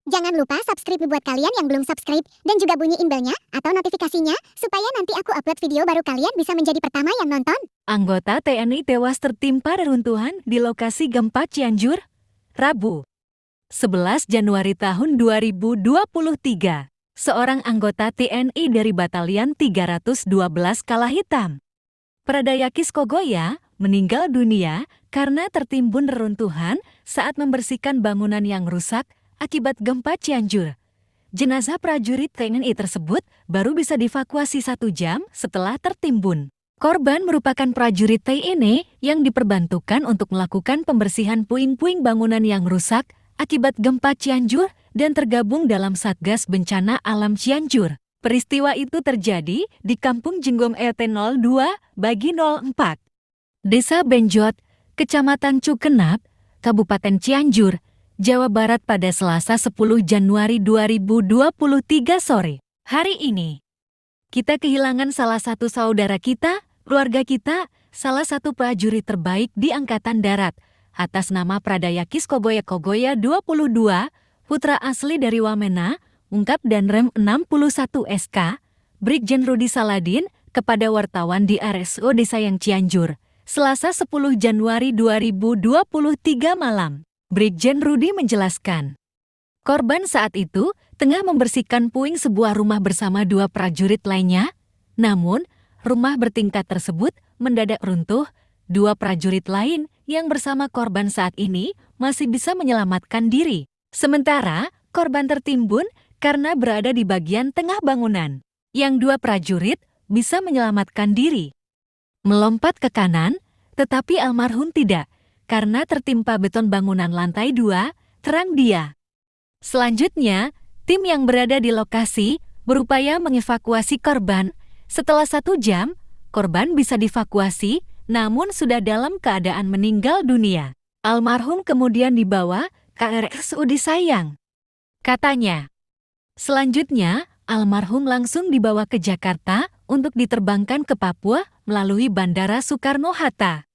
Jangan lupa subscribe buat kalian yang belum subscribe dan juga bunyiin belnya atau notifikasinya supaya nanti aku upload video baru kalian bisa menjadi pertama yang nonton. Anggota TNI tewas tertimpa reruntuhan di lokasi gempa Cianjur, Rabu, 11 Januari tahun 2023. Seorang anggota TNI dari Batalion 312 Kala Hitam, Pradayakis Kogoya, meninggal dunia karena tertimbun reruntuhan saat membersihkan bangunan yang rusak akibat gempa Cianjur. Jenazah prajurit TNI tersebut baru bisa dievakuasi 1 jam setelah tertimbun. Korban merupakan prajurit TNI yang diperbantukan untuk melakukan pembersihan puing-puing bangunan yang rusak akibat gempa Cianjur dan tergabung dalam Satgas Bencana Alam Cianjur. Peristiwa itu terjadi di Kampung Jenggom RT 02/04, Desa Benjot, Kecamatan Cukenap, Kabupaten Cianjur, Jawa Barat pada Selasa 10 Januari 2023 sore. Hari ini, kita kehilangan salah satu saudara kita, keluarga kita, salah satu prajurit terbaik di Angkatan Darat. Atas nama Pradayakis Kogoya 22, putra asli dari Wamena, ungkap dan Rem 61 SK, Brigjen Rudi Saladin, kepada wartawan di RSUD Sayang Cianjur, Selasa 10 Januari 2023 malam. Brigjen Rudi menjelaskan, korban saat itu tengah membersihkan puing sebuah rumah bersama 2 prajurit lainnya. Namun, rumah bertingkat tersebut mendadak runtuh. 2 prajurit lain yang bersama korban saat ini masih bisa menyelamatkan diri. Sementara, korban tertimbun karena berada di bagian tengah bangunan. Yang 2 prajurit bisa menyelamatkan diri, melompat ke kanan, tetapi almarhum tidak, karena tertimpa beton bangunan lantai 2, terang dia. Selanjutnya, tim yang berada di lokasi berupaya mengevakuasi korban. Setelah 1 jam, korban bisa dievakuasi, namun sudah dalam keadaan meninggal dunia. Almarhum kemudian dibawa ke RSUD Sayang. Katanya, selanjutnya, almarhum langsung dibawa ke Jakarta untuk diterbangkan ke Papua melalui Bandara Soekarno-Hatta.